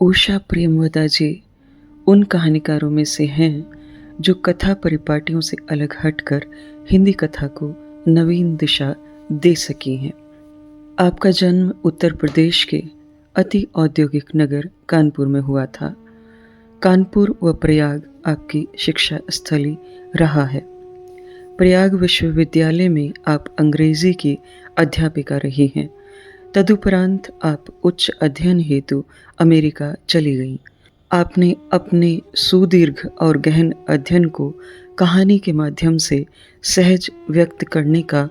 उषा प्रेमवदा जी उन कहानीकारों में से हैं जो कथा परिपाटियों से अलग हटकर हिंदी कथा को नवीन दिशा दे सकी हैं। आपका जन्म उत्तर प्रदेश के अति औद्योगिक नगर कानपुर में हुआ था। कानपुर व प्रयाग आपकी शिक्षा स्थली रहा है। प्रयाग विश्वविद्यालय में आप अंग्रेजी की अध्यापिका रही हैं। तदुपरांत आप उच्च अध्ययन हेतु अमेरिका चली गईं। आपने अपने सुदीर्घ और गहन अध्ययन को कहानी के माध्यम से सहज व्यक्त करने का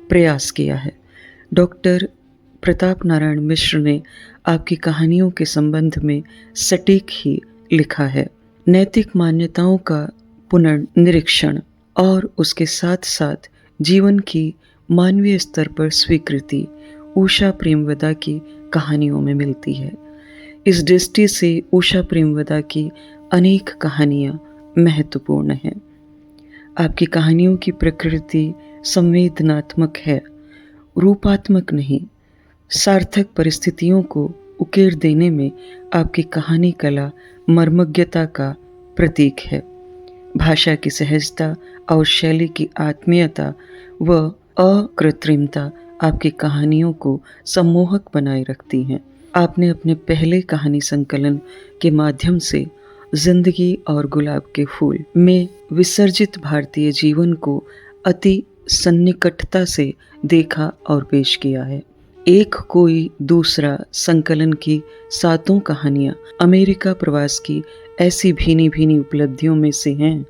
प्रयास किया है। डॉक्टर प्रताप नारायण मिश्र ने आपकी कहानियों के संबंध में सटीक ही लिखा है। नैतिक मान्यताओं का पुनर्निरीक्षण और उसके साथ साथ जीवन की मानवीय स्तर पर स्वीकृति उषा प्रेमवदा की कहानियों में मिलती है। इस दृष्टि से उषा प्रेमवदा की अनेक कहानियाँ महत्वपूर्ण हैं। आपकी कहानियों की प्रकृति संवेदनात्मक है, रूपात्मक नहीं। सार्थक परिस्थितियों को उकेर देने में आपकी कहानी कला मर्मज्ञता का प्रतीक है। भाषा की सहजता और शैली की आत्मीयता व अकृत्रिमता आपकी कहानियों को सम्मोहक बनाए रखती हैं। आपने अपने पहले कहानी संकलन के माध्यम से जिंदगी और गुलाब के फूल में विसर्जित भारतीय जीवन को अति सन्निकटता से देखा और पेश किया है। एक कोई दूसरा संकलन की 7 कहानियाँ अमेरिका प्रवास की ऐसी भीनी भीनी उपलब्धियों में से हैं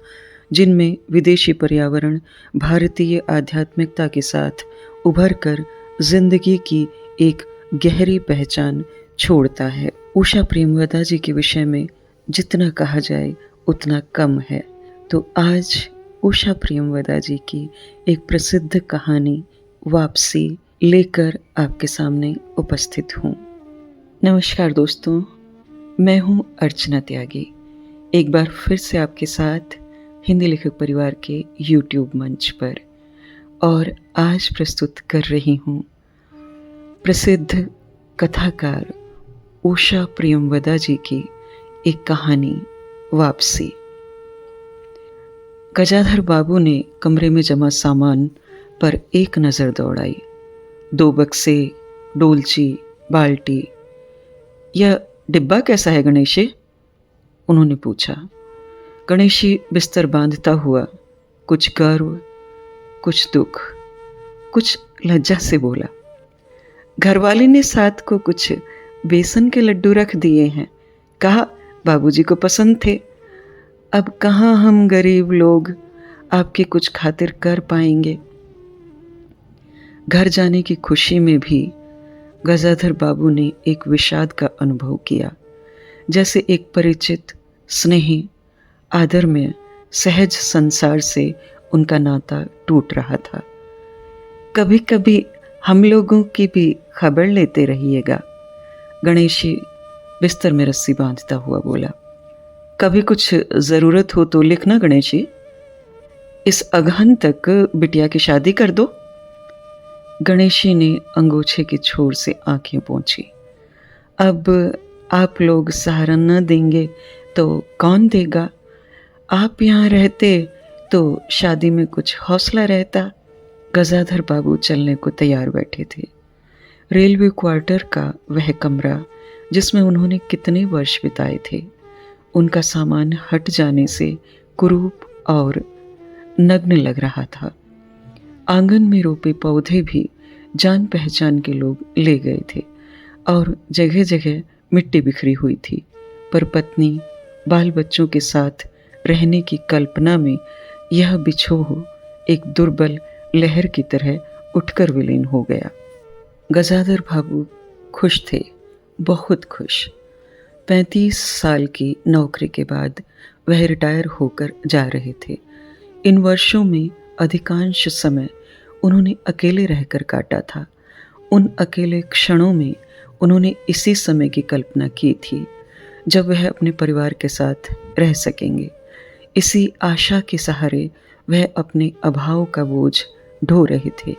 जिनमें विदेशी पर्यावरण भारतीय आध्यात्मिकता के साथ उभर कर जिंदगी की एक गहरी पहचान छोड़ता है। उषा प्रेमवदा जी के विषय में जितना कहा जाए उतना कम है। तो आज उषा प्रेमवदा जी की एक प्रसिद्ध कहानी वापसी लेकर आपके सामने उपस्थित हूँ। नमस्कार दोस्तों, मैं हूँ अर्चना त्यागी। एक बार फिर से आपके साथ हिंदी लेखक परिवार के YouTube मंच पर, और आज प्रस्तुत कर रही हूँ प्रसिद्ध कथाकार उषा प्रेमवदा जी की एक कहानी वापसी। गजाधर बाबू ने कमरे में जमा सामान पर एक नज़र दौड़ाई। 2 बक्से, डोलची, बाल्टी। यह डिब्बा कैसा है गणेशी? उन्होंने पूछा। गणेशी बिस्तर बांधता हुआ कुछ गर्व, कुछ दुख, कुछ लज्जा से बोला, घरवाले ने साथ को कुछ बेसन के लड्डू रख दिए हैं, कहा बाबूजी को पसंद थे। अब कहाँ हम गरीब लोग आपकी कुछ खातिर कर पाएंगे। घर जाने की खुशी में भी गजाधर बाबू ने एक विषाद का अनुभव किया, जैसे एक परिचित, स्नेही, आदर में सहज संसार से उनका नाता टूट रहा था। कभी कभी हम लोगों की भी खबर लेते रहिएगा, गणेशी बिस्तर में रस्सी बांधता हुआ बोला। कभी कुछ ज़रूरत हो तो लिखना गणेशी। इस अगहन तक बिटिया की शादी कर दो। गणेशी ने अंगोछे की छोर से आंखें पोंछी। अब आप लोग सहारा न देंगे तो कौन देगा? आप यहाँ रहते तो शादी में कुछ हौसला रहता। गजाधर बाबू चलने को तैयार बैठे थे। रेलवे क्वार्टर का वह कमरा जिसमें उन्होंने कितने वर्ष बिताए थे, उनका सामान हट जाने से कुरूप और नग्न लग रहा था। आंगन में रोपे पौधे भी जान पहचान के लोग ले गए थे और जगह जगह मिट्टी बिखरी हुई थी, पर पत्नी बाल बच्चों के साथ रहने की कल्पना में यह बिछोह एक दुर्बल लहर की तरह उठकर विलीन हो गया। गजाधर बाबू खुश थे, बहुत खुश। 35 साल की नौकरी के बाद वह रिटायर होकर जा रहे थे। इन वर्षों में अधिकांश समय उन्होंने अकेले रहकर काटा था। उन अकेले क्षणों में उन्होंने इसी समय की कल्पना की थी जब वह अपने परिवार के साथ रह सकेंगे। इसी आशा के सहारे वह अपने अभाव का बोझ ढो रहे थे।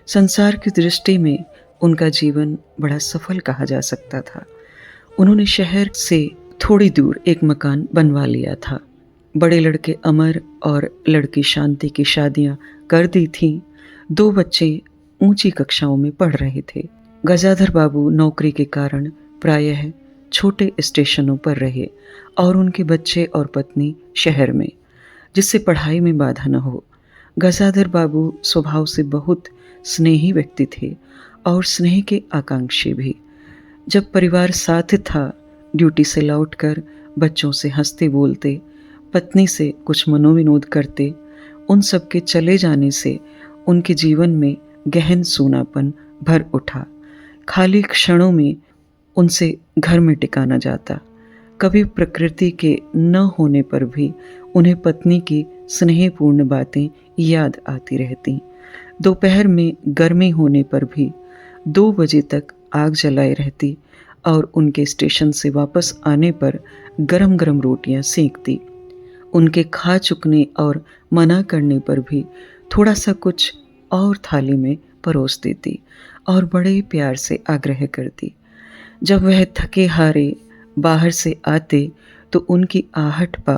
संसार की दृष्टि में उनका जीवन बड़ा सफल कहा जा सकता था। उन्होंने शहर से थोड़ी दूर एक मकान बनवा लिया था। बड़े लड़के अमर और लड़की शांति की शादियां कर दी थीं। 2 बच्चे ऊंची कक्षाओं में पढ़ रहे थे। गजाधर बाबू नौकरी के कारण प्रायः छोटे स्टेशनों पर रहे और उनके बच्चे और पत्नी शहर में, जिससे पढ़ाई में बाधा न हो। गजाधर बाबू स्वभाव से बहुत स्नेही व्यक्ति थे और स्नेह के आकांक्षी भी। जब परिवार साथ था, ड्यूटी से लौटकर बच्चों से हंसते बोलते, पत्नी से कुछ मनोविनोद करते, उन सब के चले जाने से उनके जीवन में गहन सूनापन भर उठा। खाली क्षणों में उनसे घर में टिका न जाता। कभी प्रकृति के न होने पर भी उन्हें पत्नी की स्नेहपूर्ण बातें याद आती रहती। दोपहर में गर्मी होने पर भी 2 बजे तक आग जलाए रहती और उनके स्टेशन से वापस आने पर गरम गरम रोटियां सेंकती। उनके खा चुकने और मना करने पर भी थोड़ा सा कुछ और थाली में परोस देती और बड़े प्यार से आग्रह करती। जब वह थके हारे बाहर से आते तो उनकी आहट पा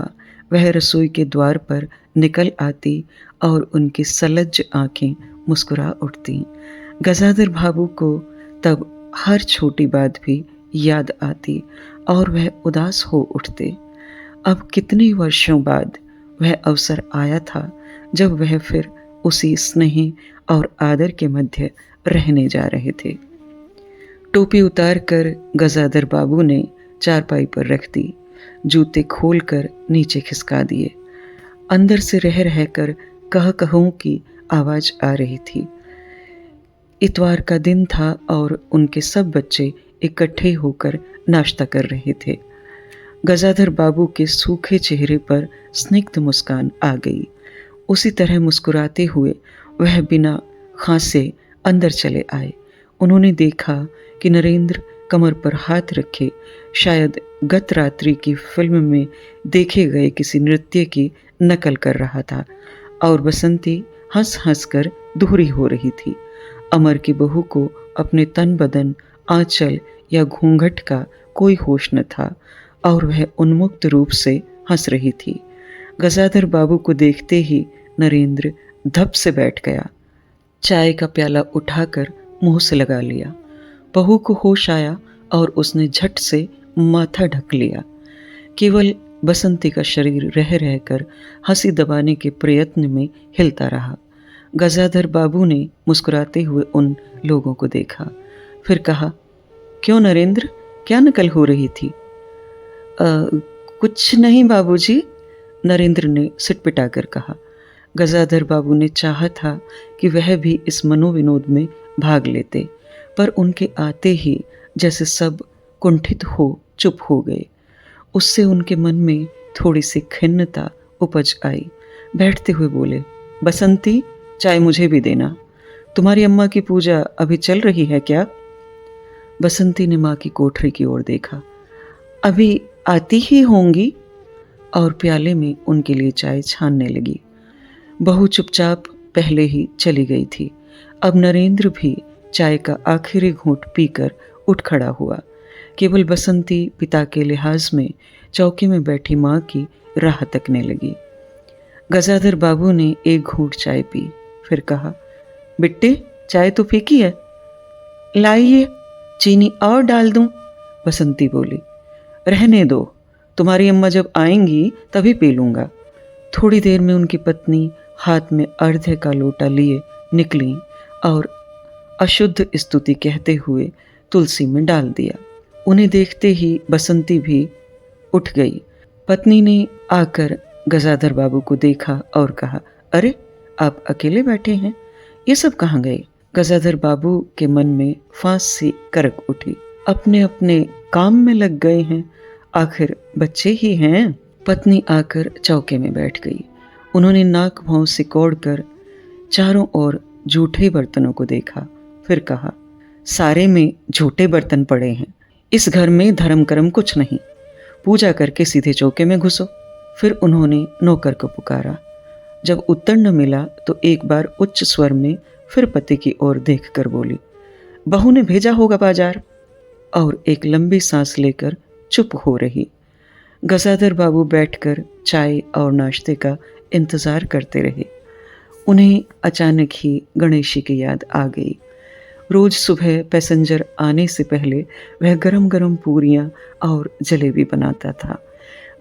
वह रसोई के द्वार पर निकल आती और उनकी सलज्ज आंखें मुस्कुरा उठती। गजाधर बाबू को तब हर छोटी बात भी याद आती और वह उदास हो उठते। अब कितने वर्षों बाद वह अवसर आया था जब वह फिर उसी स्नेह और आदर के मध्य रहने जा रहे थे। टोपी उतारकर गजाधर बाबू ने चारपाई पर रख दी, जूते खोलकर नीचे खिसका दिए। अंदर से रह रहकर कहकहों की आवाज आ रही थी। इतवार का दिन था और उनके सब बच्चे इकट्ठे होकर नाश्ता कर रहे थे। गजाधर बाबू के सूखे चेहरे पर स्निग्ध मुस्कान आ गई। उसी तरह मुस्कुराते हुए वह बिना खांसे अंदर चले आए। उन्होंने देखा कि नरेंद्र कमर पर हाथ रखे शायद गत रात्रि की फिल्म में देखे गए किसी नृत्य की नकल कर रहा था और बसंती हंस हंस कर दोहरी हो रही थी। अमर की बहू को अपने तन बदन, आंचल या घूंघट का कोई होश न था और वह उन्मुक्त रूप से हंस रही थी। गजाधर बाबू को देखते ही नरेंद्र धप से बैठ गया। चाय का प्याला उठाकर मुंह से लगा लिया। बहू को होश आया और उसने झट से माथा ढक लिया। केवल बसंती का शरीर रह रहकर हंसी दबाने के प्रयत्न में हिलता रहा। गजाधर बाबू ने मुस्कुराते हुए उन लोगों को देखा, फिर कहा, क्यों नरेंद्र, क्या नकल हो रही थी? कुछ नहीं बाबूजी, नरेंद्र ने सिटपिटाकर कहा। गजाधर बाबू ने चाहा था कि वह भी इस मनोविनोद में भाग लेते, पर उनके आते ही जैसे सब कुंठित हो चुप हो गए। उससे उनके मन में थोड़ी सी खिन्नता उपज आई। बैठते हुए बोले, बसंती, चाय मुझे भी देना। तुम्हारी अम्मा की पूजा अभी चल रही है क्या? बसंती ने माँ की कोठरी की ओर देखा। अभी आती ही होंगी, और प्याले में उनके लिए चाय छानने लगी। बहू चुपचाप पहले ही चली गई थी। अब नरेंद्र भी चाय का आखिरी घूंट पीकर उठ खड़ा हुआ। केवल बसंती पिता के लिहाज में चौकी में बैठी माँ की राह तकने लगी। गजाधर बाबू ने एक घूंट चाय पी, फिर कहा, बिट्टे, चाय तो फीकी है, लाइए चीनी और डाल दूं? बसंती बोली, रहने दो, तुम्हारी अम्मा जब आएंगी तभी पी लूंगा। थोड़ी देर में उनकी पत्नी हाथ में अर्घ्य का लोटा लिए निकली और अशुद्ध स्तुति कहते हुए तुलसी में डाल दिया। उन्हें देखते ही बसंती भी उठ गई। पत्नी ने आकर गजाधर बाबू को देखा और कहा, अरे, आप अकेले बैठे हैं, ये सब कहाँ गए? गजाधर बाबू के मन में फांस सी करक उठी। अपने अपने काम में लग गए हैं, आखिर बच्चे ही हैं। पत्नी आकर चौके में बैठ गई। उन्होंने नाक भौं सिकोड़कर चारों ओर जूठे बर्तनों को देखा, फिर कहा, सारे में झूठे बर्तन पड़े हैं। इस घर में धर्म कर्म कुछ नहीं, पूजा करके सीधे चौके में घुसो। फिर उन्होंने नौकर को पुकारा। जब उत्तर न मिला तो एक बार उच्च स्वर में फिर पति की ओर देखकर बोली, बहू ने भेजा होगा बाजार। और एक लंबी सांस लेकर चुप हो रही। गजाधर बाबू बैठकर चाय और नाश्ते का इंतज़ार करते रहे। उन्हें अचानक ही गणेशी की याद आ गई। रोज सुबह पैसेंजर आने से पहले वह गरम गरम पूरियां और जलेबी बनाता था।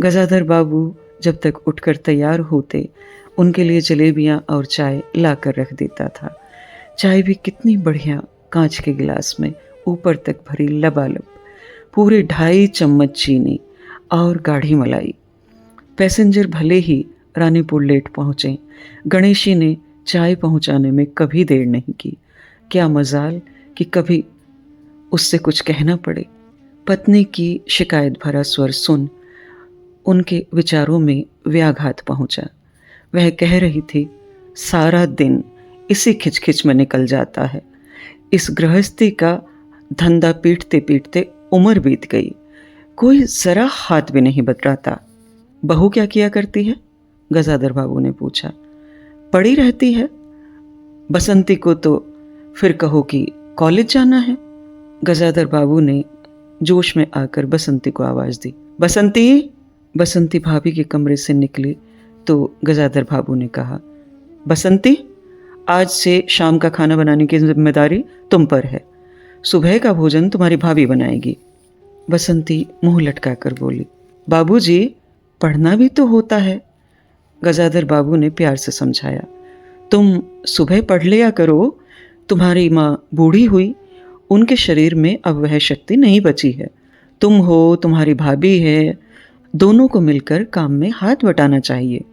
गजाधर बाबू जब तक उठकर तैयार होते, उनके लिए जलेबियां और चाय लाकर रख देता था। चाय भी कितनी बढ़िया, कांच के गिलास में ऊपर तक भरी लबालब, पूरे 2.5 चम्मच चीनी और गाढ़ी मलाई। पैसेंजर भले ही रानीपुर लेट पहुंचे, गणेशी ने चाय पहुंचाने में कभी देर नहीं की। क्या मजाल कि कभी उससे कुछ कहना पड़े। पत्नी की शिकायत भरा स्वर सुन उनके विचारों में व्याघात पहुंचा। वह कह रही थी, सारा दिन इसी खिचखिच में निकल जाता है। इस गृहस्थी का धंधा पीटते पीटते उम्र बीत गई, कोई जरा हाथ भी नहीं बटराता। बहू क्या किया करती है? गजाधर बाबू ने पूछा। पड़ी रहती है। बसंती को तो फिर कहो कि कॉलेज जाना है। गजाधर बाबू ने जोश में आकर बसंती को आवाज दी। बसंती! बसंती भाभी के कमरे से निकली तो गजाधर बाबू ने कहा, बसंती, आज से शाम का खाना बनाने की जिम्मेदारी तुम पर है। सुबह का भोजन तुम्हारी भाभी बनाएगी। बसंती मुंह लटकाकर बोली, बाबूजी, पढ़ना भी तो होता है। गजाधर बाबू ने प्यार से समझाया, तुम सुबह पढ़ लिया करो। तुम्हारी माँ बूढ़ी हुई, उनके शरीर में अब वह शक्ति नहीं बची है। तुम हो, तुम्हारी भाभी है, दोनों को मिलकर काम में हाथ बटाना चाहिए।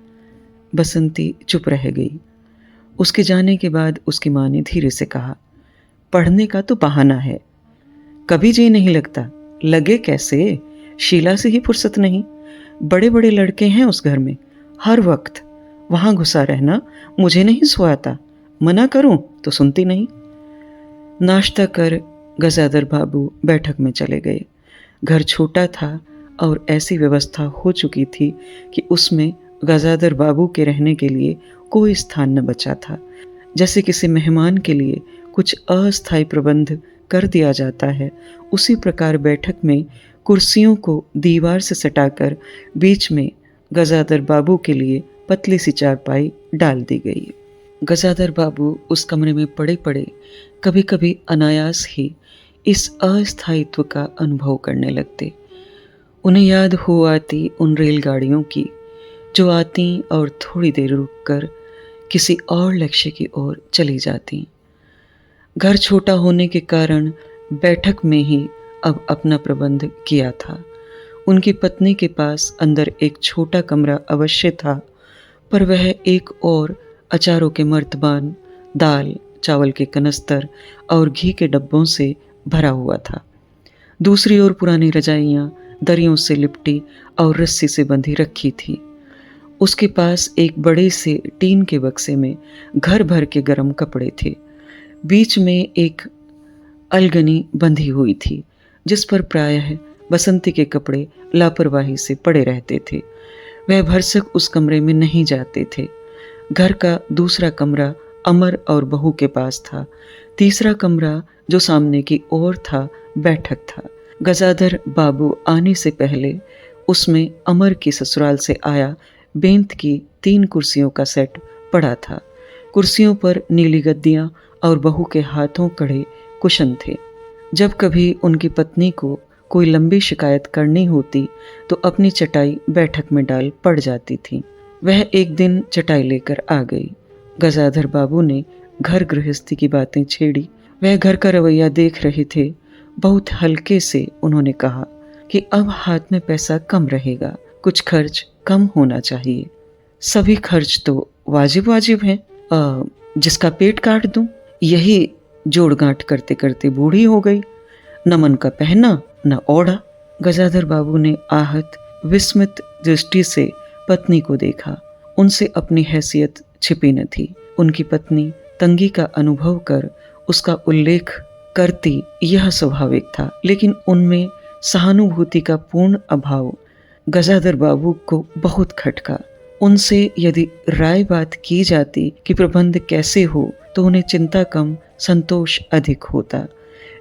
बसंती चुप रह गई। उसके जाने के बाद उसकी माँ ने धीरे से कहा, पढ़ने का तो बहाना है, कभी जी नहीं लगता। लगे कैसे? शीला से ही फुर्सत नहीं। बड़े बड़े लड़के हैं उस घर में, हर वक्त वहां घुसा रहना मुझे नहीं सुहाता। मना करूं तो सुनती नहीं। नाश्ता कर गजाधर बाबू बैठक में चले गए। घर छोटा था और ऐसी व्यवस्था हो चुकी थी कि उसमें गजाधर बाबू के रहने के लिए कोई स्थान न बचा था। जैसे किसी मेहमान के लिए कुछ अस्थायी प्रबंध कर दिया जाता है, उसी प्रकार बैठक में कुर्सियों को दीवार से सटाकर बीच में गजाधर बाबू के लिए पतली सी चारपाई डाल दी गई। गजाधर बाबू उस कमरे में पड़े पड़े कभी कभी अनायास ही इस अस्थायित्व का अनुभव करने लगते। उन्हें याद हो आती उन रेलगाड़ियों की जो आती और थोड़ी देर रुककर किसी और लक्ष्य की ओर चली जाती। घर छोटा होने के कारण बैठक में ही अब अपना प्रबंध किया था। उनकी पत्नी के पास अंदर एक छोटा कमरा अवश्य था, पर वह एक और अचारों के मर्तबान, दाल चावल के कनस्तर और घी के डब्बों से भरा हुआ था। दूसरी ओर पुरानी रजाइयाँ दरियों से लिपटी और रस्सी से बंधी रखी थी। उसके पास एक बड़े से टीन के बक्से में घर भर के गर्म कपड़े थे। बीच में एक अलगनी बंधी हुई थी जिस पर प्रायः बसंती के कपड़े लापरवाही से पड़े रहते थे। वह भरसक उस कमरे में नहीं जाते थे। घर का दूसरा कमरा अमर और बहू के पास था। तीसरा कमरा जो सामने की ओर था, बैठक था। गजाधर बाबू आने से पहले उसमें अमर की ससुराल से आया बेंत की 3 कुर्सियों का सेट पड़ा था। कुर्सियों पर नीली गद्दियां और बहू के हाथों कड़े कुशन थे। जब कभी उनकी पत्नी को कोई लंबी शिकायत करनी होती तो अपनी चटाई बैठक में डाल पड़ जाती थी। वह एक दिन चटाई लेकर आ गई। गजाधर बाबू ने घर गृहस्थी की बातें छेड़ी। वह घर का रवैया देख रहे थे। बहुत हल्के से उन्होंने कहा कि अब हाथ में पैसा कम रहेगा, कुछ खर्च कम होना चाहिए। सभी खर्च तो वाजिब वाजिब हैं, जिसका पेट काट दूं। यही जोड़ गांठ करते करते बूढ़ी हो गई, न मन का पहना न ओढ़ा। गजाधर बाबू ने आहत विस्मित दृष्टि से पत्नी को देखा। उनसे अपनी हैसियत छिपी न थी। उनकी पत्नी तंगी का अनुभव कर उसका उल्लेख करती यह स्वाभाविक था, लेकिन उनमें सहानुभूति का पूर्ण अभाव गजाधर बाबू को बहुत खटका। उनसे यदि राय बात की जाती कि प्रबंध कैसे हो तो उन्हें चिंता कम संतोष अधिक होता।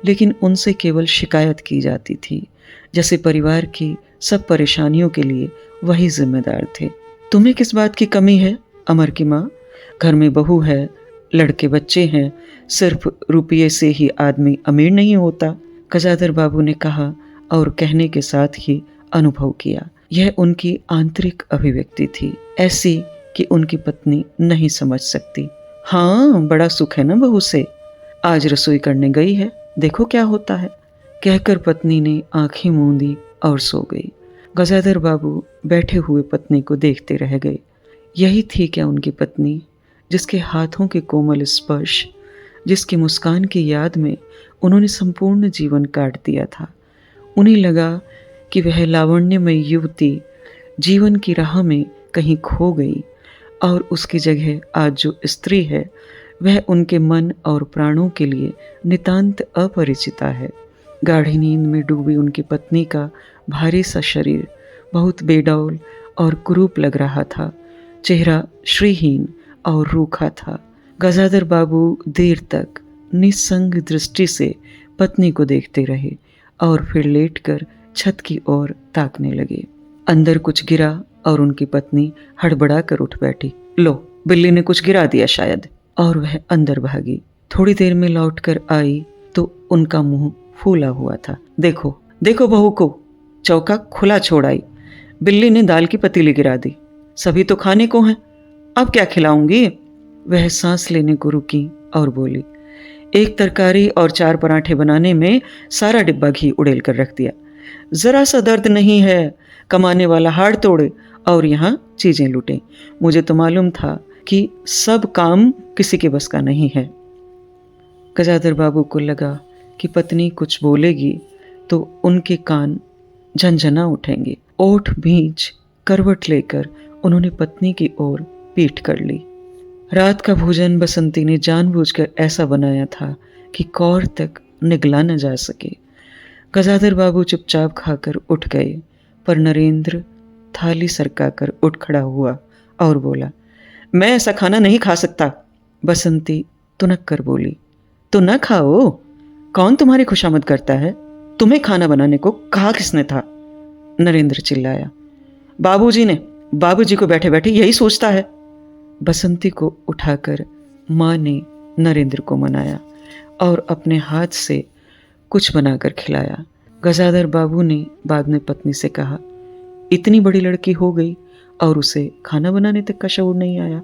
लेकिन उनसे केवल शिकायत की जाती थी, जैसे परिवार की सब परेशानियों के लिए वही जिम्मेदार थे। तुम्हें किस बात की कमी है अमर की माँ? घर में बहू है, लड़के बच्चे हैं, सिर्फ रुपये से ही आदमी अमीर नहीं होता, गजाधर बाबू ने कहा और कहने के साथ ही अनुभव किया। यह उनकी आंतरिक अभिव्यक्ति थी, ऐसी कि उनकी पत्नी नहीं समझ सकती। हाँ, बड़ा सुख है ना बहू से, आज रसोई करने गई है, देखो क्या होता है, कहकर पत्नी ने आंखें मूंदी और सो गई। गजाधर बाबू बैठे हुए पत्नी को देखते रह गए। यही थी क्या उनकी पत्नी, जिसके हाथों के कोमल स्पर्श, जिसकी मुस्कान की याद में उन्होंने संपूर्ण जीवन काट दिया था। उन्हें लगा कि वह लावण्यमयी युवती जीवन की राह में कहीं खो गई और उसकी जगह आज जो स्त्री है वह उनके मन और प्राणों के लिए नितांत अपरिचिता है। गाढ़ी नींद में डूबी उनकी पत्नी का भारी सा शरीर बहुत बेडौल और कुरूप लग रहा था। चेहरा श्रीहीन और रूखा था। गजाधर बाबू देर तक निस्संग दृष्टि से पत्नी को देखते रहे और फिर लेटकर छत की ओर ताकने लगे। अंदर कुछ गिरा और उनकी पत्नी हड़बड़ा कर उठ बैठी। लो, बिल्ली ने कुछ गिरा दिया शायद, और वह अंदर भागी। थोड़ी देर में लौटकर आई तो उनका मुंह फूला हुआ था। देखो देखो बहू को, चौका खुला छोड़ आई, बिल्ली ने दाल की पतीली गिरा दी, सभी तो खाने को हैं, अब क्या खिलाऊंगी? वह सांस लेने को रुकी और बोली, एक तरकारी और 4 पराठे बनाने में सारा डिब्बा घी उड़ेल कर रख दिया। जरा सा दर्द नहीं है, कमाने वाला हाड़ तोड़े और यहाँ चीजें लूटे। मुझे तो मालूम था कि सब काम किसी के बस का नहीं है। गजाधर बाबू को लगा कि पत्नी कुछ बोलेगी तो उनके कान झनझना उठेंगे। ओठ भींच करवट लेकर उन्होंने पत्नी की ओर पीठ कर ली। रात का भोजन बसंती ने जानबूझकर ऐसा बनाया था कि कौर तक निगला न जा सके। गजाधर बाबू चुपचाप खाकर उठ गए, पर नरेंद्र थाली सरकाकर उठ खड़ा हुआ और बोला, मैं ऐसा खाना नहीं खा सकता। बसंती तुनक कर बोली, तो न खाओ, कौन तुम्हारी खुशामद करता है? तुम्हें खाना बनाने को कहा किसने था? नरेंद्र चिल्लाया। बाबूजी ने, बाबूजी को बैठे बैठे यही सोचता है। बसंती को उठाकर माँ ने नरेंद्र को मनाया और अपने हाथ से कुछ बनाकर खिलाया। गजाधर बाबू ने बाद में पत्नी से कहा, इतनी बड़ी लड़की हो गई और उसे खाना बनाने तक का शऊर नहीं आया।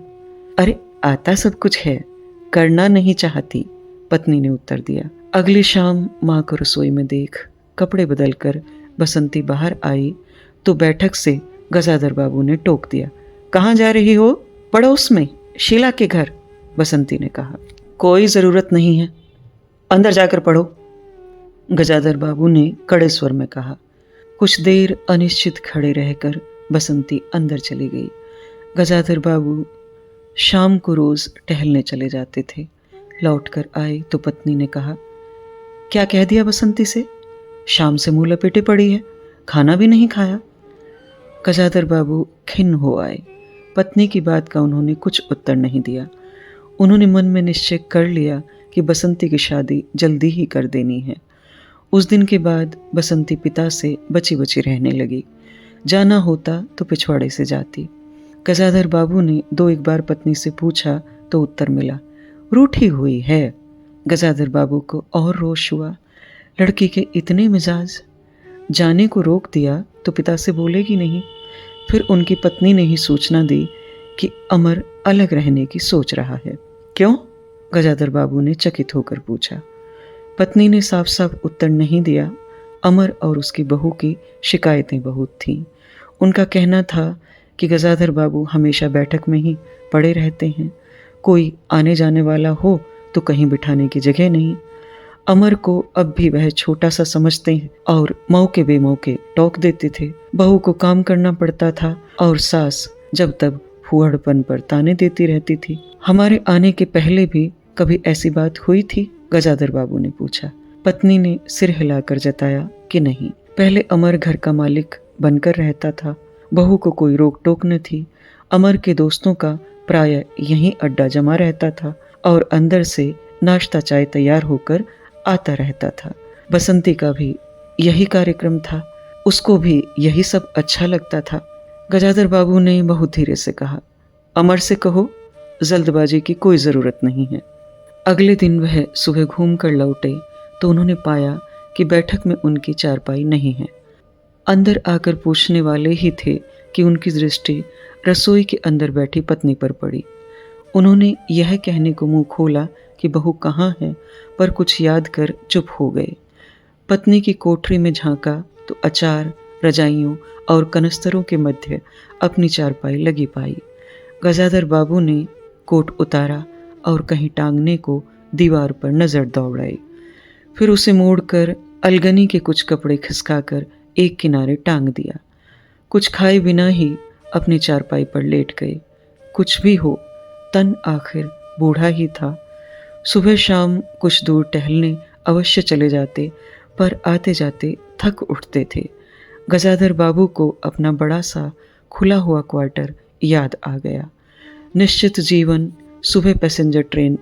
अरे आता सब कुछ है, करना नहीं चाहती, पत्नी ने उत्तर दिया। अगली शाम माँ को रसोई में देख कपड़े बदलकर बसंती बाहर आई तो बैठक से गजाधर बाबू ने टोक दिया, कहाँ जा रही हो? पड़ोस में, शीला के घर। बसंती ने कहा, कोई जरूरत नहीं है, अंदर जाकर पढ़ो। गजाधर बाबू ने कड़े स्वर में कहा। कुछ देर अनिश्चित खड़े रहकर बसंती अंदर चली गई। गजाधर बाबू शाम को रोज टहलने चले जाते थे। लौटकर आए तो पत्नी ने कहा, क्या कह दिया बसंती से? शाम से मुंह लपेटे पड़ी है, खाना भी नहीं खाया। गजाधर बाबू खिन्न हो आए। पत्नी की बात का उन्होंने कुछ उत्तर नहीं दिया। उन्होंने मन में निश्चय कर लिया कि बसंती की शादी जल्दी ही कर देनी है। उस दिन के बाद बसंती पिता से बची बची रहने लगी। जाना होता तो पिछवाड़े से जाती। गजाधर बाबू ने 2-1 बार पत्नी से पूछा तो उत्तर मिला, रूठी हुई है। गजाधर बाबू को और रोष हुआ। लड़की के इतने मिजाज, जाने को रोक दिया तो पिता से बोलेगी नहीं। फिर उनकी पत्नी ने ही सूचना दी कि अमर अलग रहने की सोच रहा है। क्यों? गजाधर बाबू ने चकित होकर पूछा। पत्नी ने साफ साफ उत्तर नहीं दिया। अमर और उसकी बहू की शिकायतें बहुत थीं। उनका कहना था कि गजाधर बाबू हमेशा बैठक में ही पड़े रहते हैं, कोई आने जाने वाला हो तो कहीं बिठाने की जगह नहीं। अमर को अब भी वह छोटा सा समझते हैं और मौके बेमौके टोक देते थे। बहू को काम करना पड़ता था और सास जब तब फूहड़पन पर ताने देती रहती थी। हमारे आने के पहले भी कभी ऐसी बात हुई थी? गजाधर बाबू ने पूछा। पत्नी ने सिर हिलाकर जताया कि नहीं। पहले अमर घर का मालिक बनकर रहता था, बहू को कोई रोक टोक न थी। अमर के दोस्तों का प्रायः यहीं अड्डा जमा रहता था और अंदर से नाश्ता चाय तैयार होकर आता रहता था। बसंती का भी यही कार्यक्रम था, उसको भी यही सब अच्छा लगता था। गजाधर बाबू ने बहुत धीरे से कहा, अमर से कहो, जल्दबाजी की कोई ज़रूरत नहीं है। अगले दिन वह सुबह घूम कर लौटे तो उन्होंने पाया कि बैठक में उनकी चारपाई नहीं है। अंदर आकर पूछने वाले ही थे कि उनकी दृष्टि रसोई के अंदर बैठी पत्नी पर पड़ी। उन्होंने यह कहने को मुंह खोला कि बहू कहाँ है, पर कुछ याद कर चुप हो गए। पत्नी की कोठरी में झांका तो अचार, रजाइयों और कनस्तरों के मध्य अपनी चारपाई लगी पाई। गजाधर बाबू ने कोट उतारा और कहीं टांगने को दीवार पर नजर दौड़ाई। फिर उसे मोड़कर अलगनी के कुछ कपड़े खिसकाकर एक किनारे टांग दिया। कुछ खाए बिना ही अपनी चारपाई पर लेट गए। कुछ भी हो, तन आखिर बूढ़ा ही था। सुबह शाम कुछ दूर टहलने अवश्य चले जाते, पर आते जाते थक उठते थे। गजाधर बाबू को अपना बड़ा सा खुला हुआ क्वार्टर याद आ गया। निश्चित जीवन, सुबह पैसेंजर ट्रेन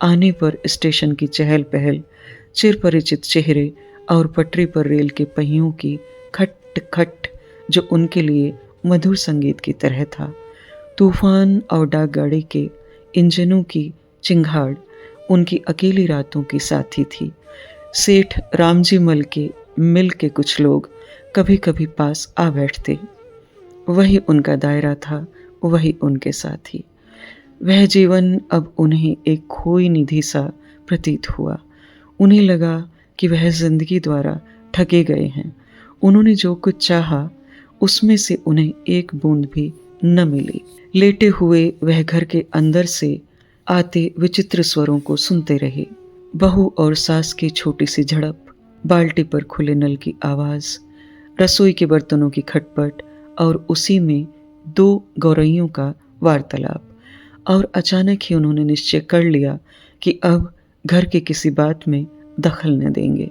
आने पर स्टेशन की चहल पहल, चिरपरिचित चेहरे और पटरी पर रेल के पहियों की खट खट जो उनके लिए मधुर संगीत की तरह था। तूफान और डाकगाड़ी के इंजनों की चिंगाड़ उनकी अकेली रातों की साथी थी। सेठ रामजी मल के मिल के कुछ लोग कभी कभी पास आ बैठते। वही उनका दायरा था, वही उनके साथी। वह जीवन अब उन्हें एक खोई निधि सा प्रतीत हुआ। उन्हें लगा कि वह जिंदगी द्वारा ठगे गए हैं। उन्होंने जो कुछ चाहा उसमें से उन्हें एक बूंद भी न मिली। लेटे हुए वह घर के अंदर से आते विचित्र स्वरों को सुनते रहे। बहू और सास की छोटी सी झड़प, बाल्टी पर खुले नल की आवाज, रसोई के बर्तनों की खटपट और उसी में दो गौरइयों का वार्तालाप। और अचानक ही उन्होंने निश्चय कर लिया कि अब घर के किसी बात में दखल न देंगे।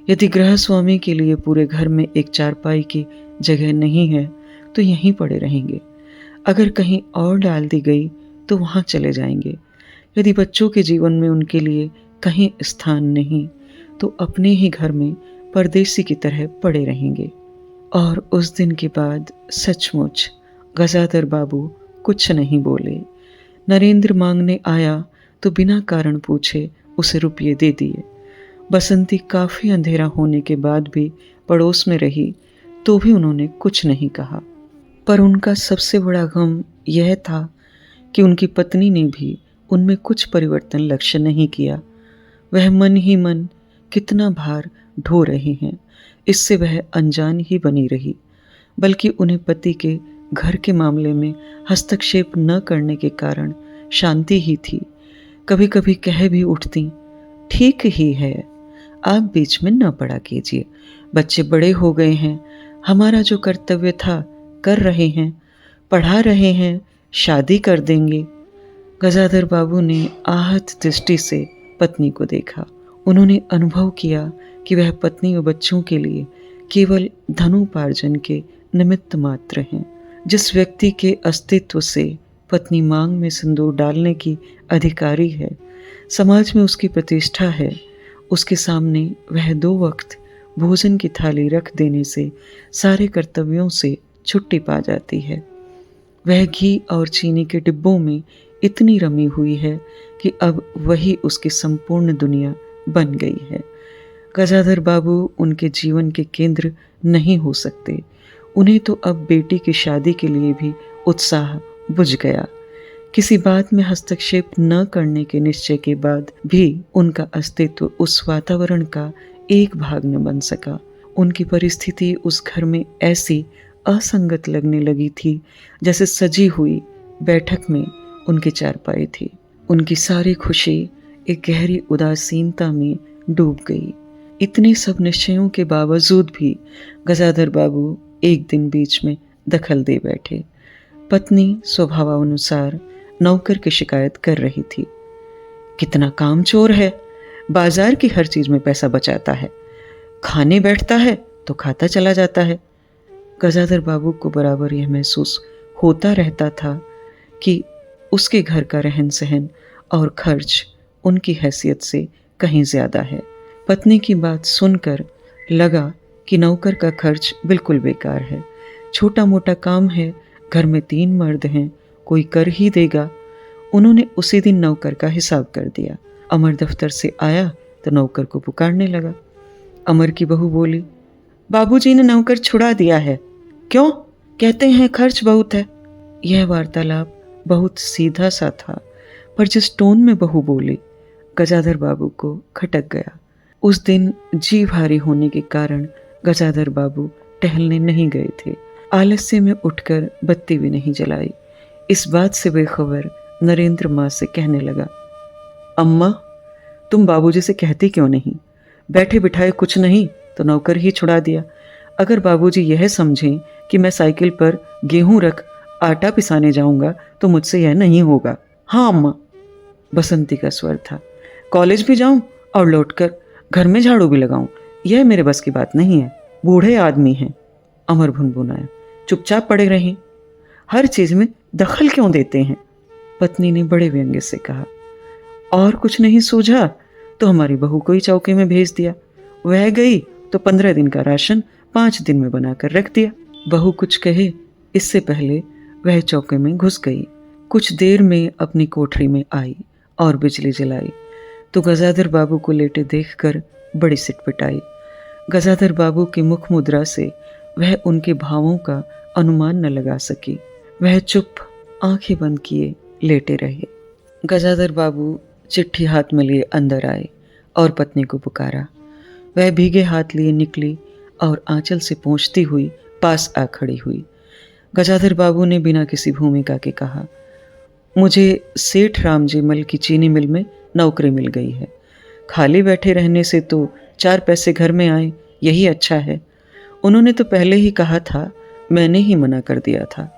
यदि गृह स्वामी के लिए पूरे घर में एक चारपाई की जगह नहीं है तो यहीं पड़े रहेंगे। अगर कहीं और डाल दी गई तो वहां चले जाएंगे। यदि बच्चों के जीवन में उनके लिए कहीं स्थान नहीं तो अपने ही घर में परदेसी की तरह पड़े रहेंगे। और उस दिन के बाद सचमुच गजाधर बाबू कुछ नहीं बोले। नरेंद्र मांगने आया तो बिना कारण पूछे उसे रुपये दे दिए। बसंती काफी अंधेरा होने के बाद भी पड़ोस में रही तो भी उन्होंने कुछ नहीं कहा। पर उनका सबसे बड़ा गम यह था कि उनकी पत्नी ने भी उनमें कुछ परिवर्तन लक्ष्य नहीं किया। वह मन ही मन कितना भार ढो रहे हैं, इससे वह अनजान ही बनी रही। बल्कि उन्हें पति के घर के मामले में हस्तक्षेप न करने के कारण शांति ही थी। कभी कभी कह भी उठती, ठीक ही है, आप बीच में न पड़ा कीजिए, बच्चे बड़े हो गए हैं, हमारा जो कर्तव्य था कर रहे हैं, पढ़ा रहे हैं, शादी कर देंगे। गजाधर बाबू ने आहत दृष्टि से पत्नी को देखा। उन्होंने अनुभव किया कि वह पत्नी व बच्चों के लिए केवल धनोपार्जन के निमित्त मात्र हैं। जिस व्यक्ति के अस्तित्व से पत्नी मांग में सिंदूर डालने की अधिकारी है, समाज में उसकी प्रतिष्ठा है, उसके सामने वह 2 वक्त भोजन की थाली रख देने से सारे कर्तव्यों से छुट्टी पा जाती है। वह घी और चीनी के डिब्बों में इतनी रमी हुई है कि अब वही उसकी संपूर्ण दुनिया बन गई है। गजाधर बाबू उनके जीवन के केंद्र नहीं हो सकते। उन्हें तो अब बेटी की शादी के लिए भी उत्साह बुझ गया। किसी बात में हस्तक्षेप न करने के निश्चय के बाद भी उनका अस्तित्व उस वातावरण का एक भाग न बन सका। उनकी परिस्थिति उस घर में ऐसी असंगत लगने लगी थी जैसे सजी हुई बैठक में उनकी चारपाई थी। उनकी सारी खुशी एक गहरी उदासीनता में डूब गई। इतने सब निश्चयों के बावजूद भी गजाधर बाबू एक दिन बीच में दखल दे बैठे। पत्नी स्वभावानुसार नौकर की शिकायत कर रही थी, कितना कामचोर है, बाजार की हर चीज में पैसा बचाता है, खाने बैठता है तो खाता चला जाता है। गजाधर बाबू को बराबर यह महसूस होता रहता था कि उसके घर का रहन सहन और खर्च उनकी हैसियत से कहीं ज्यादा है। पत्नी की बात सुनकर लगा कि नौकर का खर्च बिल्कुल बेकार है। छोटा मोटा काम है, घर में 3 मर्द हैं, कोई कर ही देगा। उन्होंने उसी दिन नौकर का हिसाब कर दिया। अमर दफ्तर से आया तो नौकर को पुकारने लगा। अमर की बहू बोली, बाबूजी ने नौकर छुड़ा दिया है। क्यों? कहते हैं खर्च बहुत है। यह वार्तालाप बहुत सीधा सा था, पर जिस टोन में बहू बोली, गजाधर बाबू को खटक गया। उस दिन जी भारी होने के कारण गजाधर बाबू टहलने नहीं गए थे। आलस्य में उठकर बत्ती भी नहीं जलाई। इस बात से बेखबर नरेंद्र माँ से कहने लगा, अम्मा, तुम बाबूजी से कहती क्यों नहीं? बैठे बिठाए कुछ नहीं तो नौकर ही छुड़ा दिया। अगर बाबूजी यह समझें कि मैं साइकिल पर गेहूं रख आटा पिसाने जाऊंगा तो मुझसे यह नहीं होगा। हाँ अम्मा, बसंती का स्वर था। कॉलेज भी जाऊं और लौटकर घर में झाड़ू भी लगाऊं, यह मेरे बस की बात नहीं है। बूढ़े आदमी हैं। अमर भुनभुनाया, चुपचाप पड़े रहें। हर चीज में दखल क्यों देते हैं? पत्नी ने बड़े व्यंग्य से कहा। और कुछ नहीं सूझा तो हमारी बहू को ही चौके में भेज दिया। वह गई तो 15 दिन का राशन 5 दिन में बनाकर रख दिया। बहू कुछ कहे इससे पहले वह चौके में घुस गई। कुछ देर में अपनी कोठरी में आई और बिजली जलाई तो गजाधर बाबू को लेटे देखकर बड़ी सिटपिटाई। गजाधर बाबू की मुख मुद्रा से वह उनके भावों का अनुमान न लगा सकी। वह चुप आंखें बंद किए लेटे रहे। गजाधर बाबू चिट्ठी हाथ में लिए अंदर आए और पत्नी को पुकारा। वह भीगे हाथ लिए निकली और आंचल से पोंछती हुई पास आ खड़ी हुई। गजाधर बाबू ने बिना किसी भूमिका के कहा, मुझे सेठ रामजी मल की चीनी मिल में नौकरी मिल गई है। खाली बैठे रहने से तो 4 पैसे घर में आए, यही अच्छा है। उन्होंने तो पहले ही कहा था, मैंने ही मना कर दिया था।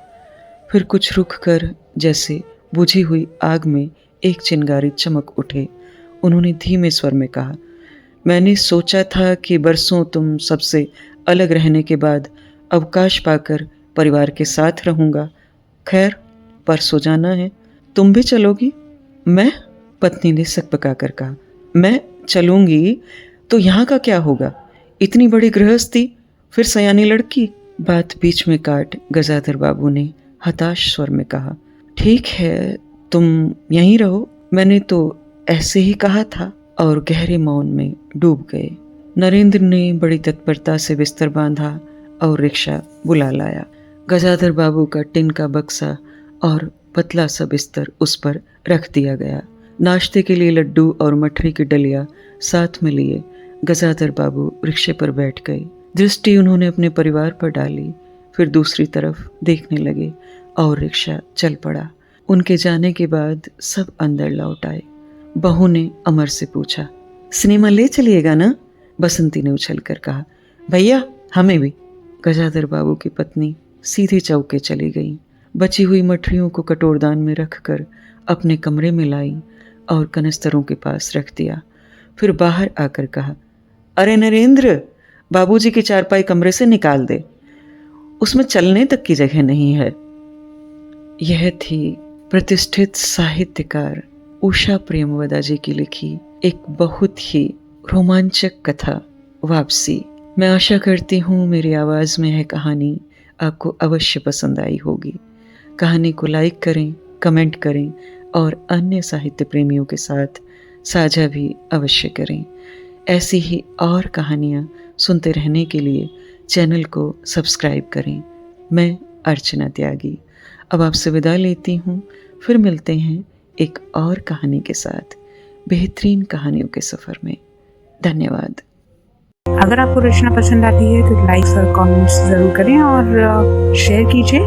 फिर कुछ रुक कर जैसे बुझी हुई आग में एक चिंगारी चमक उठे। उन्होंने धीमे स्वर में कहा, मैंने सोचा था कि बरसों तुम सबसे अलग रहने के बाद अवकाश पाकर परिवार के साथ रहूंगा। खैर, परसों जाना है, तुम भी चलोगी? मैं? पत्नी ने सकपका कर कहा, मैं चलूंगी तो यहाँ का क्या होगा? इतनी बड़ी गृहस्थी, फिर सयानी लड़की। बात बीच में काट गजाधर बाबू ने हताश स्वर में कहा, ठीक है, तुम यहीं रहो, मैंने तो ऐसे ही कहा था। और गहरे मौन में डूब गए। नरेंद्र ने बड़ी तत्परता से बिस्तर बांधा और रिक्शा बुला लाया। गजाधर बाबू का टिन का बक्सा और पतला सा बिस्तर उस पर रख दिया गया। नाश्ते के लिए लड्डू और मठरी की डलिया साथ में लिए गजाधर बाबू रिक्शे पर बैठ गए। दृष्टि उन्होंने अपने परिवार पर डाली, फिर दूसरी तरफ देखने लगे और रिक्शा चल पड़ा। उनके जाने के बाद सब अंदर लौट आए। बहू ने अमर से पूछा, सिनेमा ले चलिएगा ना? बसंती ने उछल कर कहा, भैया हमें भी। गजाधर बाबू की पत्नी सीधे चौके चली गई। बची हुई मठरियों को कटोरदान में रखकर अपने कमरे में लाई और कनस्तरों के पास रख दिया। फिर बाहर आकर कहा, अरे नरेंद्र, बाबूजी की चारपाई कमरे से निकाल दे, उसमें चलने तक की जगह नहीं है। यह थी प्रतिष्ठित साहित्यकार उषा प्रेमवदा जी की लिखी एक बहुत ही रोमांचक कथा, वापसी। मैं आशा करती हूँ मेरी आवाज़ में है कहानी आपको अवश्य पसंद आई होगी। कहानी को लाइक करें, कमेंट करें और अन्य साहित्य प्रेमियों के साथ साझा भी अवश्य करें। ऐसी ही और कहानियाँ सुनते रहने के लिए चैनल को सब्सक्राइब करें। मैं अर्चना त्यागी अब आपसे विदा लेती हूँ। फिर मिलते हैं एक और कहानी के साथ बेहतरीन कहानियों के सफ़र में। धन्यवाद। अगर आपको रचना पसंद आती है तो लाइक और कमेंट्स ज़रूर करें और शेयर कीजिए।